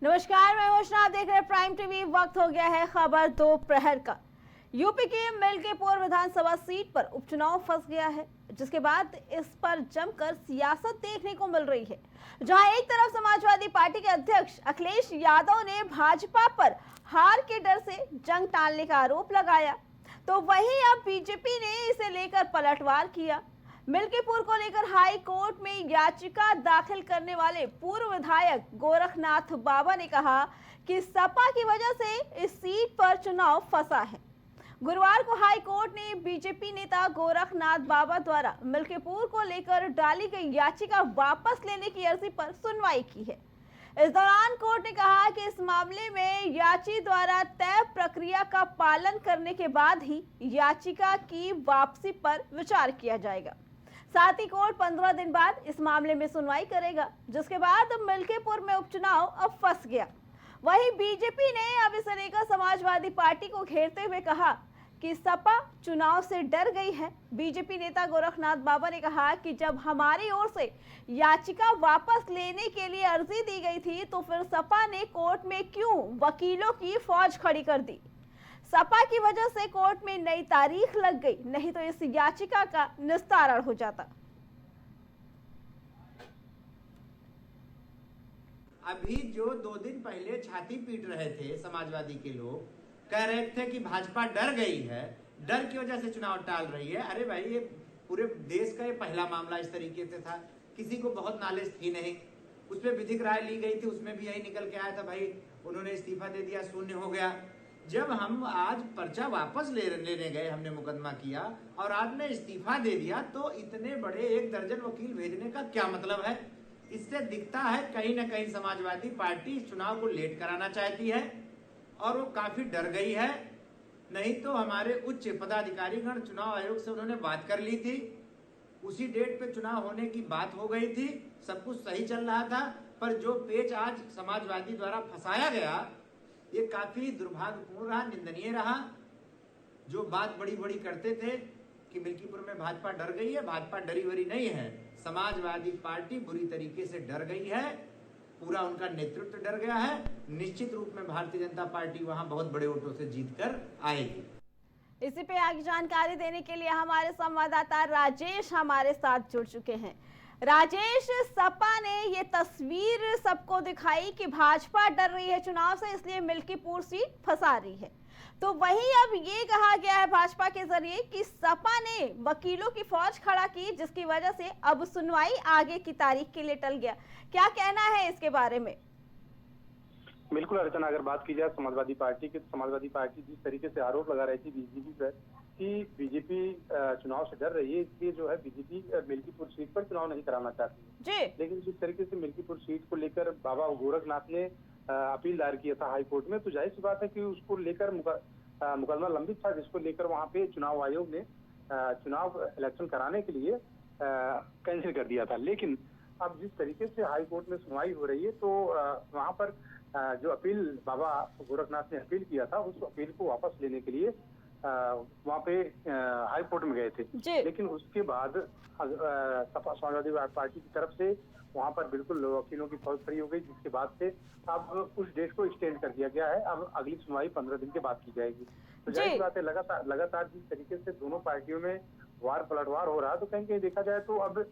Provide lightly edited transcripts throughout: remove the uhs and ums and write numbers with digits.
नमस्कार, मैं उष्णा, आप देख रहे हैं प्राइम टीवी। वक्त हो गया है खबर दोपहर का। यूपी के मिल्कीपुर विधानसभा सीट पर उपचुनाव फंस गया है, जिसके बाद इस पर जमकर सियासत देखने को मिल रही है। जहां एक तरफ समाजवादी पार्टी के अध्यक्ष अखिलेश यादव ने भाजपा पर हार के डर से जंग टालने का आरोप लगाया, तो वहीं अब बीजेपी ने इसे लेकर पलटवार किया। मिल्कीपुर को लेकर हाई कोर्ट में याचिका दाखिल करने वाले पूर्व विधायक गोरखनाथ बाबा ने कहा कि सपा की वजह से इस सीट पर चुनाव फंसा है। गुरुवार को हाई कोर्ट ने बीजेपी नेता गोरखनाथ बाबा द्वारा मिल्कीपुर को लेकर डाली गई याचिका वापस लेने की अर्जी पर सुनवाई की है। इस दौरान कोर्ट ने कहा कि इस मामले में याची द्वारा तय प्रक्रिया का पालन करने के बाद ही याचिका की वापसी पर विचार किया जाएगा। साथ ही कोर्ट 15 दिन बाद इस मामले में सुनवाई करेगा, जिसके बाद मिल्कीपुर में उपचुनाव अब फंस गया। वहीं बीजेपी ने अब इसे लेकर समाजवादी पार्टी को घेरते हुए कहा कि सपा चुनाव से डर गई है। बीजेपी नेता गोरखनाथ बाबा ने कहा कि जब हमारी ओर से याचिका वापस लेने के लिए अर्जी दी गई थी, तो फिर सपा ने कोर्ट में क्यों वकीलों की फौज खड़ी कर दी। सपा की वजह से कोर्ट में नई तारीख लग गई, नहीं तो इस याचिका का निस्तारण हो जाता। अभी जो 2 दिन पहले छाती पीट रहे थे समाजवादी के लोग, कह रहे थे कि भाजपा डर गई है, डर की वजह से चुनाव टाल रही है। अरे भाई, ये पूरे देश का ये पहला मामला इस तरीके से था, किसी को बहुत नॉलेज थी नहीं। उस पर विधिक राय ली गई थी, उसमें भी यही निकल के आया था, भाई उन्होंने इस्तीफा दे दिया, शून्य हो गया। जब हम आज पर्चा वापस लेने गए, हमने मुकदमा किया और आपने इस्तीफा दे दिया, तो इतने बड़े 1 दर्जन वकील भेजने का क्या मतलब है। इससे दिखता है कहीं ना कहीं समाजवादी पार्टी इस चुनाव को लेट कराना चाहती है और वो काफी डर गई है। नहीं तो हमारे उच्च पदाधिकारीगण चुनाव आयोग से उन्होंने बात कर ली थी, उसी डेट पे चुनाव होने की बात हो गई थी, सब कुछ सही चल रहा था। पर जो पेच आज समाजवादी द्वारा फंसाया गया, ये काफी दुर्भाग्यपूर्ण रहा, निंदनीय रहा। जो बात बड़ी बड़ी करते थे कि मिल्कीपुर में भाजपा डर गई है, भाजपा डरी वरी नहीं है। समाजवादी पार्टी बुरी तरीके से डर गई है, पूरा उनका नेतृत्व डर गया है। निश्चित रूप में भारतीय जनता पार्टी वहां बहुत बड़े वोटों से जीतकर आएगी। इसी पे आगे जानकारी देने के लिए हमारे संवाददाता राजेश हमारे साथ जुड़ चुके हैं। राजेश, सपा ने ये तस्वीर सबको दिखाई कि भाजपा डर रही है चुनाव से, इसलिए मिल्कीपुर सीट फंसा रही है। तो वहीं अब ये कहा गया है भाजपा के जरिए कि सपा ने वकीलों की फौज खड़ा की, जिसकी वजह से अब सुनवाई आगे की तारीख के लिए टल गया। क्या कहना है इसके बारे में? बिल्कुल अर्चना, अगर बात की जाए समाजवादी पार्टी की, तो समाजवादी पार्टी जिस तरीके से आरोप लगा रही थी बीजेपी पर कि बीजेपी चुनाव से डर रही है, इसलिए जो है बीजेपी मिल्कीपुर सीट पर चुनाव नहीं कराना चाहती है। लेकिन जिस तरीके से मिल्कीपुर सीट को लेकर बाबा गोरखनाथ ने अपील दायर किया था हाई कोर्ट में, तो जाहिर सी बात है कि उसको लेकर मुकदमा लंबित था, जिसको लेकर वहां पे चुनाव आयोग ने चुनाव इलेक्शन कराने के लिए कैंसिल कर दिया था। लेकिन अब जिस तरीके से हाई कोर्ट में सुनवाई हो रही है, तो वहां पर जो अपील बाबा गोरखनाथ ने अपील किया था, उस अपील को वापस लेने के लिए वहाँ पे हाई कोर्ट में गए थे। लेकिन उसके बाद सपा समाजवादी पार्टी की तरफ से वहाँ पर बिल्कुल वकीलों की फौज खड़ी हो गई, जिसके बाद से अब उस डेट को एक्सटेंड कर दिया गया है। अब अगली सुनवाई 15 दिन के बाद की जाएगी। तो जाहिर बात है, लगातार जिस तरीके से दोनों पार्टियों में वार पलटवार हो रहा है, तो कहीं कहीं देखा जाए तो अब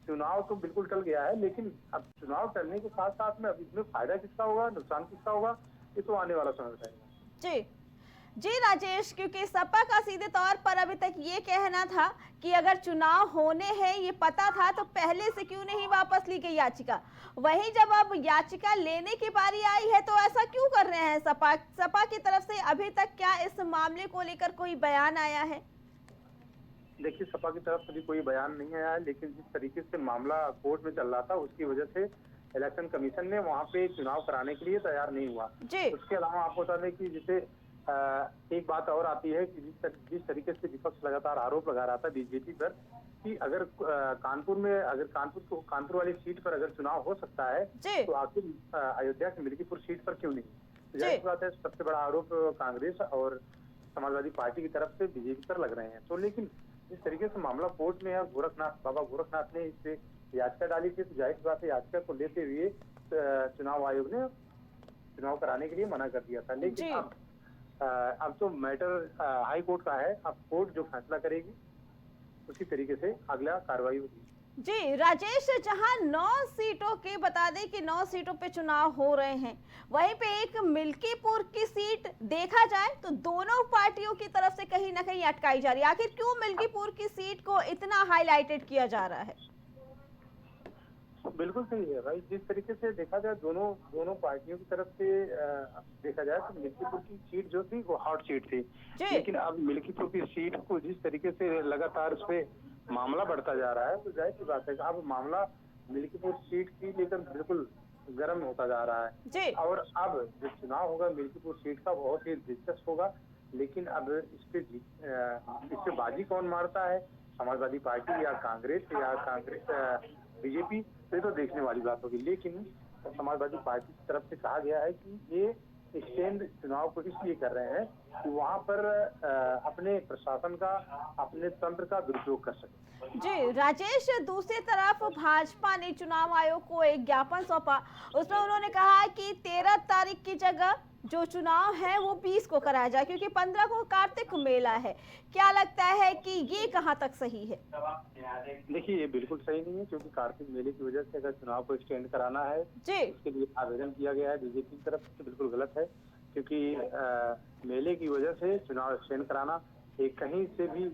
चुनाव तो बिल्कुल टल गया है, लेकिन अब चुनाव टलने के साथ साथ में अब इसमें फायदा किसका होगा, नुकसान किसका होगा, ये तो आने वाला समय बताएगा। जी राजेश, क्योंकि सपा का सीधे तौर पर अभी तक ये कहना था कि अगर चुनाव होने हैं ये पता था, तो पहले से क्यों नहीं वापस ली गई याचिका। वहीं जब अब याचिका लेने की बारी आई है, तो ऐसा क्यों कर रहे हैं सपा की तरफ से? अभी तक क्या इस मामले को लेकर कोई बयान आया है? देखिए, सपा की तरफ से कोई बयान नहीं आया है, लेकिन जिस तरीके से मामला कोर्ट में चल रहा था, उसकी वजह से इलेक्शन कमीशन ने वहाँ पे चुनाव कराने के लिए तैयार नहीं हुआ। उसके अलावा आपको बता दें कि जैसे एक बात और आती है कि जिस तरीके से विपक्ष लगातार आरोप लगा रहा था बीजेपी पर कि अगर कानपुर वाली सीट पर अगर चुनाव हो सकता है, तो आखिर अयोध्या की मिल्कीपुर सीट पर क्यों नहीं। जाहिर बात है, सबसे बड़ा आरोप कांग्रेस और समाजवादी पार्टी की तरफ से बीजेपी पर लग रहे हैं। तो लेकिन जिस तरीके से मामला कोर्ट में है, बाबा गोरखनाथ ने इस पे याचिका डाली थी, तो जाहिर बात है याचिका को लेते हुए चुनाव आयोग ने चुनाव कराने के लिए मना कर दिया था। जी। लेकिन अब तो मैटर हाई कोर्ट का है। अब कोर्ट जो फैसला करेगी उसी तरीके से अगला कार्रवाई होगी। जी राजेश, जहां 9 सीटों के बता दें कि 9 सीटों पे चुनाव हो रहे हैं, वहीं पे एक मिल्कीपुर की सीट देखा जाए तो दोनों पार्टियों की तरफ से कहीं ना कहीं अटकाई जा रही है। आखिर क्यों मिल्कीपुर की सीट को इतना हाईलाइटेड किया जा रहा है? बिल्कुल सही है भाई। जिस तरीके से देखा जाए दोनों पार्टियों की तरफ से देखा जाए तो मिल्कीपुर की सीट जो थी वो हॉट सीट थी। जी। लेकिन अब मिल्कीपुर की सीट को जिस तरीके से लगातार उस पे मामला बढ़ता जा रहा है तो जाहिर सी बात है कि अब मामला मिल्कीपुर सीट की लेकर बिल्कुल गर्म होता जा रहा है। जी। और अब जो चुनाव होगा मिल्कीपुर सीट का बहुत ही दिलचस्प होगा। लेकिन अब इस पे बाजी कौन मारता है, समाजवादी पार्टी या कांग्रेस बीजेपी, ये तो देखने वाली बात होगी। लेकिन समाजवादी पार्टी की तरफ से कहा गया है कि ये स्टैंड चुनाव को इसलिए कर रहे हैं कि वहां पर अपने प्रशासन का, अपने तंत्र का दुरुपयोग कर सके। जी राजेश, दूसरी तरफ भाजपा ने चुनाव आयोग को एक ज्ञापन सौंपा। उसमें उन्होंने कहा कि 13 तारीख की जगह जो चुनाव है वो 20 को कराया जाए, क्योंकि 15 को कार्तिक मेला है। क्या लगता है कि ये कहां तक सही है? देखिए, ये बिल्कुल सही नहीं है, क्योंकि कार्तिक मेले की वजह से अगर चुनाव को एक्सटेंड कराना है जी। उसके लिए आवेदन किया गया है बीजेपी की तरफ से, बिल्कुल गलत है। क्योंकि मेले की वजह से चुनाव एक्सटेंड कराना एक कहीं से भी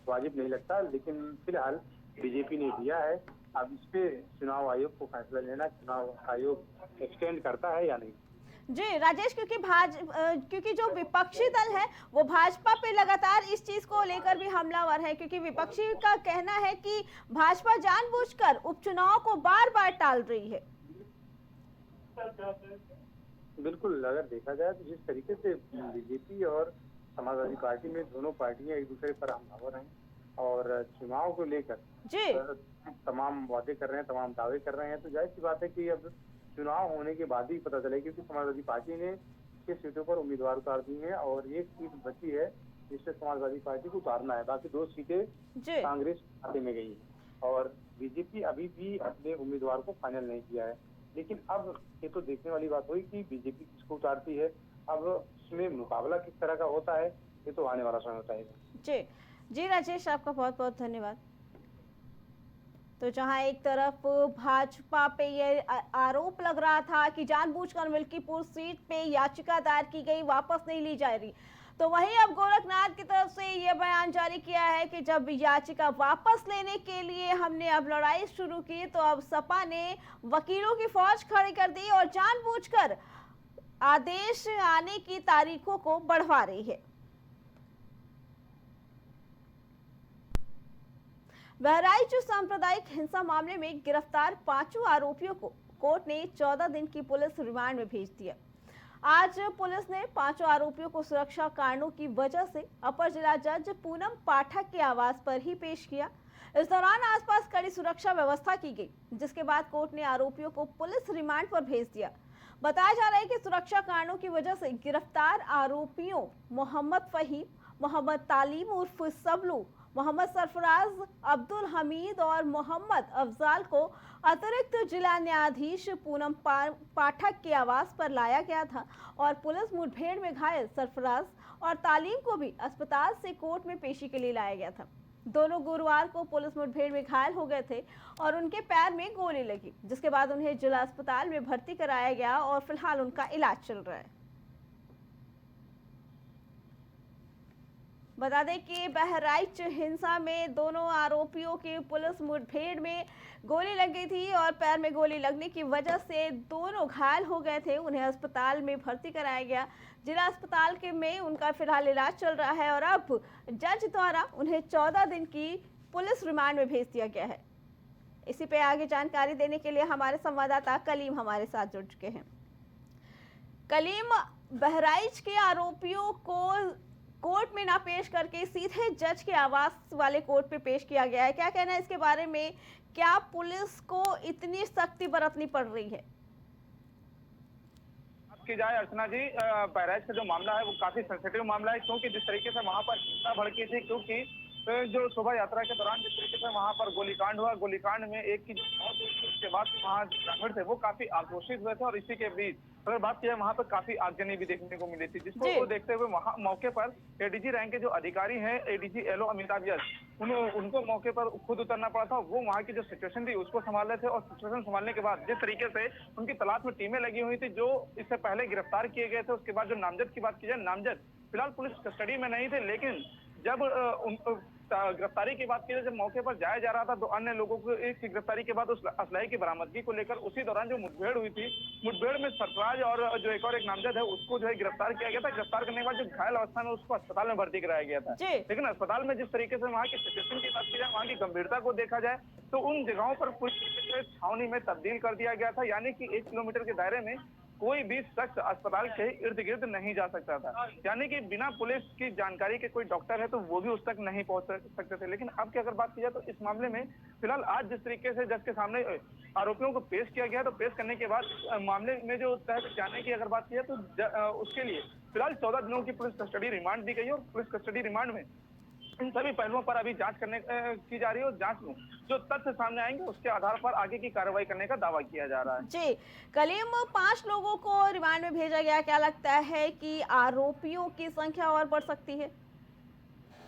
वाजिब नहीं लगता। लेकिन फिलहाल बीजेपी ने दिया है। अब इस पे चुनाव आयोग को फैसला लेना, चुनाव आयोग एक्सटेंड करता है या नहीं। जी राजेश, क्योंकि जो विपक्षी दल है वो भाजपा पे लगातार इस चीज को लेकर भी हमलावर है, क्योंकि विपक्षी का कहना है कि भाजपा जानबूझकर उपचुनाव को बार बार टाल रही है। बिल्कुल, अगर देखा जाए तो जिस तरीके से बीजेपी और समाजवादी पार्टी में दोनों पार्टियां एक दूसरे पर हमलावर हैं और चुनाव को लेकर जी। तमाम वादे कर रहे हैं, तमाम दावे कर रहे हैं, तो जाहिर सी बात है कि अब चुनाव होने के बाद ही पता चले। क्योंकि समाजवादी पार्टी ने 6 सीटों पर उम्मीदवार उतार दिए हैं और एक सीट बची है जिससे समाजवादी पार्टी को उतारना है। बाकी 2 सीटें कांग्रेस खाते में गई है और बीजेपी अभी भी अपने उम्मीदवार को फाइनल नहीं किया है। लेकिन अब ये तो देखने वाली बात हुई कि बीजेपी किसको उतारती है। अब उसमें मुकाबला किस तरह का होता है ये तो आने वाला समय बताएगा। जी जी राजेश, आपका बहुत बहुत धन्यवाद। तो जहां एक तरफ भाजपा पे ये आरोप लग रहा था कि जानबूझकर मिल्कीपुर सीट पे याचिका दायर की गई, वापस नहीं ली जा रही, तो वहीं अब गोरखनाथ की तरफ से ये बयान जारी किया है कि जब याचिका वापस लेने के लिए हमने अब लड़ाई शुरू की तो अब सपा ने वकीलों की फौज खड़ी कर दी और जानबूझकर आदेश आने की तारीखों को बढ़वा रही है। बहराइच सांप्रदायिक हिंसा मामले में गिरफ्तार 5 आरोपियों को कोर्ट ने 14 दिन की पुलिस रिमांड में भेज दिया। आज पुलिस ने 5 आरोपियों को सुरक्षा कारणों की वजह से अपर जिला जज पूनम पाठक के आवास पर ही पेश किया। इस दौरान आसपास कड़ी सुरक्षा व्यवस्था की गई, जिसके बाद कोर्ट ने आरोपियों को पुलिस रिमांड पर भेज दिया। बताया जा रहा है कि सुरक्षा कारणों की वजह से गिरफ्तार आरोपियों मोहम्मद फहीम, मोहम्मद तालीम उर्फ सबलू, मोहम्मद सरफराज, अब्दुल हमीद और मोहम्मद अफजाल को अतिरिक्त जिला न्यायाधीश पूनम पाठक के आवास पर लाया गया था और पुलिस मुठभेड़ में घायल सरफराज और तालीम को भी अस्पताल से कोर्ट में पेशी के लिए लाया गया था। दोनों गुरुवार को पुलिस मुठभेड़ में घायल हो गए थे और उनके पैर में गोली लगी, जिसके बाद उन्हें जिला अस्पताल में भर्ती कराया गया और फिलहाल उनका इलाज चल रहा है। बता दें कि बहराइच हिंसा में दोनों आरोपियों की पुलिस मुठभेड़ में गोली लग गई थी और पैर में गोली लगने की वजह से दोनों घायल हो गए थे। उन्हें अस्पताल में भर्ती कराया गया। जिला अस्पताल में उनका फिलहाल इलाज चल रहा है और अब जज द्वारा उन्हें 14 दिन की पुलिस रिमांड में भेज दिया गया है। इसी पे आगे जानकारी देने के लिए हमारे संवाददाता कलीम हमारे साथ जुड़ चुके हैं। कलीम, बहराइच के आरोपियों को कोर्ट में ना पेश करके सीधे जज के आवास वाले कोर्ट पे पेश किया गया है, क्या कहना है इसके बारे में? क्या पुलिस को इतनी सख्ती बरतनी पड़ रही है? की जाए अर्चना जी, बहराइच का जो मामला है वो काफी सेंसिटिव मामला है, क्योंकि जिस तरीके से वहां पर हिंसा भड़की थी, क्योंकि जो शोभा यात्रा के दौरान जिस तरीके से वहां पर गोलीकांड हुआ, गोलीकांड में एक की मौत हुई, उसके बाद वहां ग्रामीण थे वो काफी आक्रोशित हुए थे और इसी के बीच अगर बात की जाए वहां पर काफी आगजनी भी देखने को मिली थी, जी। जिसको देखते हुए वहां मौके पर एडीजी रैंक के जो अधिकारी हैं, एडीजी एलओ अमिताभ यश, उनको मौके पर खुद उतरना पड़ा था। वो वहां की जो सिचुएशन थी उसको संभाल रहे थे, और सिचुएशन संभालने के बाद जिस तरीके से उनकी तलाश में टीमें लगी हुई थी, जो इससे पहले गिरफ्तार किए गए थे, उसके बाद जो नामजद की बात की जाए, नामजद फिलहाल पुलिस कस्टडी में नहीं थे, लेकिन जब गिरफ्तारी की बात की जाए, जब मौके पर जाया जा रहा था तो अन्य लोगों की गिरफ्तारी के बाद उस असलहे की बरामदगी को लेकर उसी दौरान जो मुठभेड़ हुई थी, मुठभेड़ में सरफराज और जो एक और एक नामजद है उसको जो है गिरफ्तार किया गया था। गिरफ्तार करने के बाद जो घायल अवस्था में उसको अस्पताल में भर्ती कराया गया था, जी। लेकिन अस्पताल में जिस तरीके से वहाँ की सिचुएशन की बात की जाए, वहाँ की गंभीरता को देखा जाए तो उन जगहों पर पूरी छावनी में तब्दील कर दिया गया था, यानी कि 1 किलोमीटर के दायरे में कोई भी शख्स अस्पताल के इर्द गिर्द नहीं जा सकता था, यानी कि बिना पुलिस की जानकारी के कोई डॉक्टर है तो वो भी उस तक नहीं पहुंच सकते थे। लेकिन अब की अगर बात की जाए तो इस मामले में फिलहाल आज जिस तरीके से जज के सामने आरोपियों को पेश किया गया, तो पेश करने के बाद मामले में जो तहत जाने की अगर बात की जाए तो उसके लिए फिलहाल 14 दिनों की पुलिस कस्टडी रिमांड दी गई है, और पुलिस कस्टडी रिमांड में इन सभी पहलुओं पर अभी जांच की जा रही है, और जांच में जो तथ्य सामने आएंगे उसके आधार पर आगे की कार्रवाई करने का दावा किया जा रहा है। जी, कलीम 5 लोगों को रिमांड में भेजा गया, क्या लगता है कि आरोपियों की संख्या और बढ़ सकती है?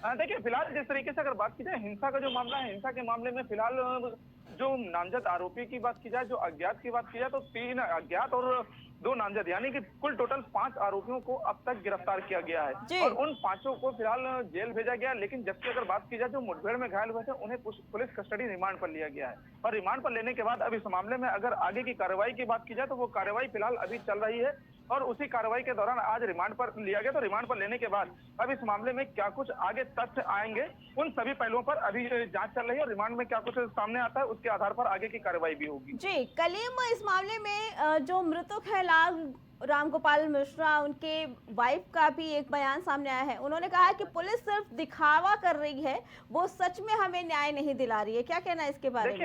देखिए, फिलहाल जिस तरीके से अगर बात की जाए हिंसा का जो मामला है, हिंसा के मामले में फिलहाल जो नामजद आरोपी की बात की जाए, जो अज्ञात की बात की जाए, तो 3 अज्ञात और 2 नामजद, यानी कि कुल टोटल 5 आरोपियों को अब तक गिरफ्तार किया गया है, और उन 5 को फिलहाल जेल भेजा गया। लेकिन जबकि अगर बात की जाए जो मुठभेड़ में घायल हुए थे उन्हें पुलिस कस्टडी रिमांड पर लिया गया है, और रिमांड पर लेने के बाद अब इस मामले में अगर आगे की कार्रवाई की बात की जाए तो वो कार्रवाई फिलहाल अभी चल रही है, और उसी कार्रवाई के दौरान आज रिमांड पर लिया गया। तो रिमांड पर लेने के बाद अब इस मामले में क्या कुछ आगे तथ्य आएंगे, उन सभी पहलुओं पर अभी जांच चल रही है, और रिमांड में क्या कुछ सामने आता है उसके आधार पर आगे की कार्रवाई भी होगी। जी, कलीम इस मामले में जो मृतक है लाल रामगोपाल मिश्रा, उनके वाइफ का भी एक बयान सामने आया है। उन्होंने कहा है कि पुलिस सिर्फ दिखावा कर रही है, वो सच में हमें न्याय नहीं दिला रही है। क्या कहना है इसके बारे में?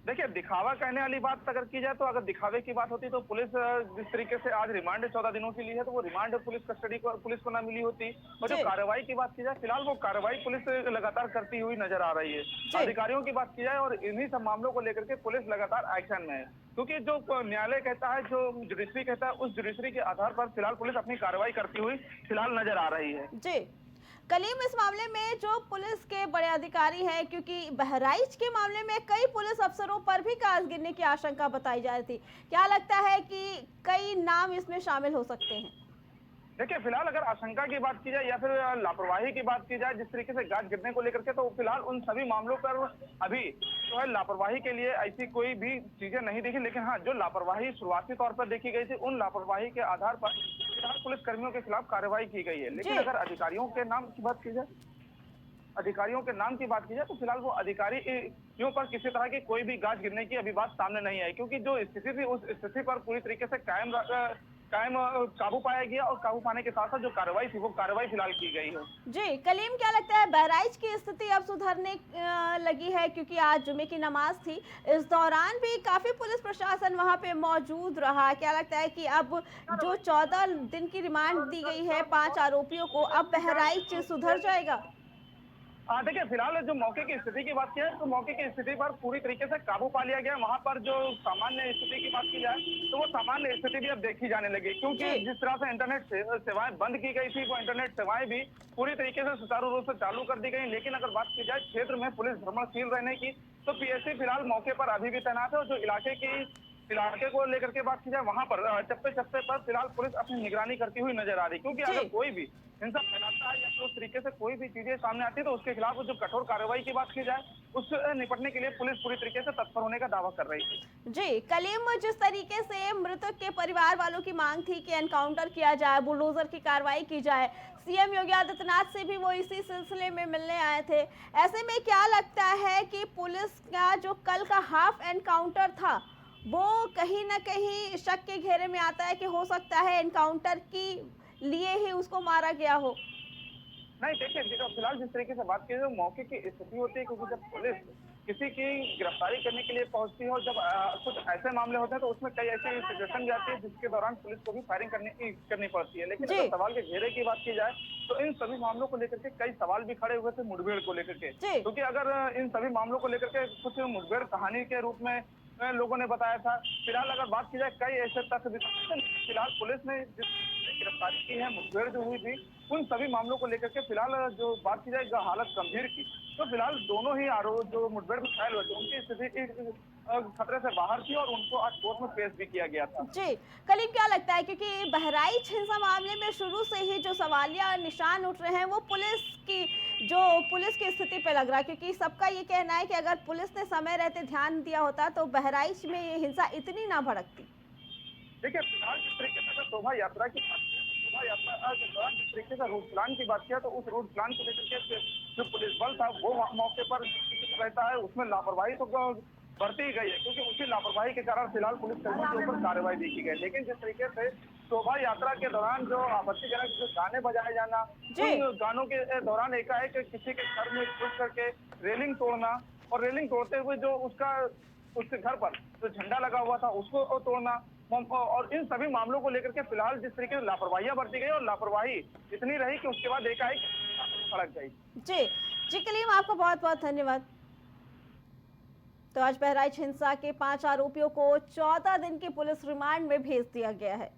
देखिए, दिखावा कहने वाली बात अगर की जाए तो अगर दिखावे की बात होती तो पुलिस जिस तरीके से आज रिमांड 14 दिनों के लिए है, तो वो रिमांड पुलिस को ना मिली होती, और जो कार्रवाई की बात की जाए फिलहाल वो कार्रवाई पुलिस लगातार करती हुई नजर आ रही है। अधिकारियों की बात की जाए और इन्हीं सब मामलों को लेकर के पुलिस लगातार एक्शन में है, क्योंकि जो न्यायालय कहता है, जो जुडिशरी कहता है, उस जुडिशरी के आधार पर फिलहाल पुलिस अपनी कार्रवाई करती हुई फिलहाल नजर आ रही है। जी, कलीम इस मामले में जो पुलिस के बड़े अधिकारी हैं, क्योंकि बहराइच के मामले में कई पुलिस अफसरों पर भी काज गिरने की आशंका बताई जा रही थी, क्या लगता है कि कई नाम इसमें शामिल हो सकते हैं? देखिए, फिलहाल अगर आशंका की बात की जाए या फिर लापरवाही की बात की जाए, जिस तरीके से गाज गिरने को लेकर के, तो फिलहाल उन सभी मामलों पर अभी जो है लापरवाही के लिए ऐसी कोई भी चीजें नहीं देखी, लेकिन हाँ, जो लापरवाही शुरुआती तौर पर देखी गई थी, उन लापरवाही के आधार पर फिलहाल पुलिस कर्मियों के खिलाफ कार्रवाई की गई है। लेकिन अगर अधिकारियों के नाम की बात की जाए, तो फिलहाल वो अधिकारियों पर किसी तरह की कोई भी गाज गिरने की अभी बात सामने नहीं आई, क्योंकि जो स्थिति थी उस स्थिति पर पूरी तरीके से काबू पाया गया, और काबू पाने के साथ साथ जो कार्रवाई थी वो कार्रवाई फिलहाल की गई है। जी, कलीम क्या लगता है बहराइच की स्थिति अब सुधरने लगी है, क्योंकि आज जुमे की नमाज थी, इस दौरान भी काफी पुलिस प्रशासन वहां पे मौजूद रहा, क्या लगता है कि अब जो 14 दिन की रिमांड दी गई है 5 आरोपियों को, अब बहराइच सुधर जाएगा? देखिए, फिलहाल जो मौके की स्थिति की बात की जाए तो मौके की स्थिति पर पूरी तरीके से काबू पा लिया गया। वहां पर जो सामान्य स्थिति की बात की जाए तो वो सामान्य स्थिति भी अब देखी जाने लगी, क्योंकि जिस तरह से इंटरनेट सेवाएं बंद की गई थी, वो इंटरनेट सेवाएं भी पूरी तरीके से सुचारू रूप से चालू कर दी गई। लेकिन अगर बात की जाए क्षेत्र में पुलिस भ्रमणशील रहने की, तो पीएससी फिलहाल मौके पर अभी भी तैनात है, और जो इलाके को लेकर के बात की जाए वहां पर चप्पे चप्पे पर फिलहाल पुलिस अपनी निगरानी करती हुई नजर आ रही, क्योंकि अगर कोई भी हिंसा फैलाता है या फिर उस तरीके से कोई भी चीजें सामने आती है तो उसके खिलाफ जो कठोर कार्रवाई की बात की जाए, उससे निपटने के लिए पुलिस पूरी तरीके से तत्पर होने का दावा कर रही है। जी, कलीम जिस तरीके से मृतक के परिवार वालों की मांग थी कि एनकाउंटर किया जाए, बुलडोजर की कार्रवाई की जाए, सीएम योगी आदित्यनाथ से भी वो इसी सिलसिले में मिलने आए थे, ऐसे में क्या लगता है कि पुलिस का जो कल का हाफ एनकाउंटर था वो कहीं ना कहीं शक के घेरे में आता है कि हो सकता है एनकाउंटर की लिए ही उसको मारा गया हो? नहीं, देखिए, फिलहाल जिस तरीके से बात की जाए मौके की स्थिति होती है, क्योंकि जब पुलिस किसी की गिरफ्तारी करने के लिए पहुंचती है और जब कुछ ऐसे मामले होते हैं तो उसमें कई ऐसी सिचुएशन भी आती है जिसके दौरान पुलिस को भी फायरिंग करनी पड़ती है। लेकिन अगर सवाल के घेरे की बात की जाए तो इन सभी मामलों को लेकर के कई सवाल भी खड़े हुए थे मुठभेड़ को लेकर के, क्योंकि अगर इन सभी मामलों को लेकर के कुछ मुठभेड़ कहानी के रूप में लोगों ने बताया था। फिलहाल अगर बात की जाए कई ऐसे तथ्य भी सामने आए। फिलहाल पुलिस ने जिस गिरफ्तारी की है, मुठभेड़ जो हुई थी, उन सभी मामलों को लेकर के फिलहाल जो बात की जाए हालत गंभीर की, तो फिलहाल दोनों ही आरोप जो मुठभेड़ में घायल हुए थे उनकी स्थिति खतरे से बाहर थी और उनको आज कोर्ट में पेश भी किया गया था। जी, कलीम क्या लगता है, क्योंकि बहराइच हिंसा मामले में शुरू से ही जो सवालिया निशान उठ रहे हैं वो पुलिस की स्थिति पे लग रहा है, क्योंकि सबका ये कहना है कि अगर पुलिस ने समय रहते ध्यान दिया होता तो बहराइच में ये हिंसा इतनी ना भड़कती। देखिए, फिलहाल जिस तरीके से अगर शोभा यात्रा की बात की, शोभा यात्रा के दौरान जिस तरीके से रूट प्लान की बात किया, तो उस रूट प्लान को लेकर के जो पुलिस बल था वो मौके पर रहता है, उसमें लापरवाही तो बढ़ती ही गई है, क्योंकि उसी लापरवाही के कारण फिलहाल पुलिस कर्मियों के ऊपर कार्रवाई देखी गई। लेकिन जिस तरीके से शोभा यात्रा के दौरान जो आपत्तिजनक जो गाने बजाए जाना, उन गानों के दौरान एकाएक किसी के घर में घुस करके रेलिंग तोड़ना और रेलिंग तोड़ते हुए जो उसके घर पर जो झंडा लगा हुआ था उसको तोड़ना, और इन सभी मामलों को लेकर के फिलहाल जिस तरीके से लापरवाहियां बरती गई और लापरवाही इतनी रही कि उसके बाद एकाएक सड़क गई। जी कलीम, आपका बहुत बहुत धन्यवाद। तो आज बहराइच हिंसा के 5 आरोपियों को 14 दिन की पुलिस रिमांड में भेज दिया गया है।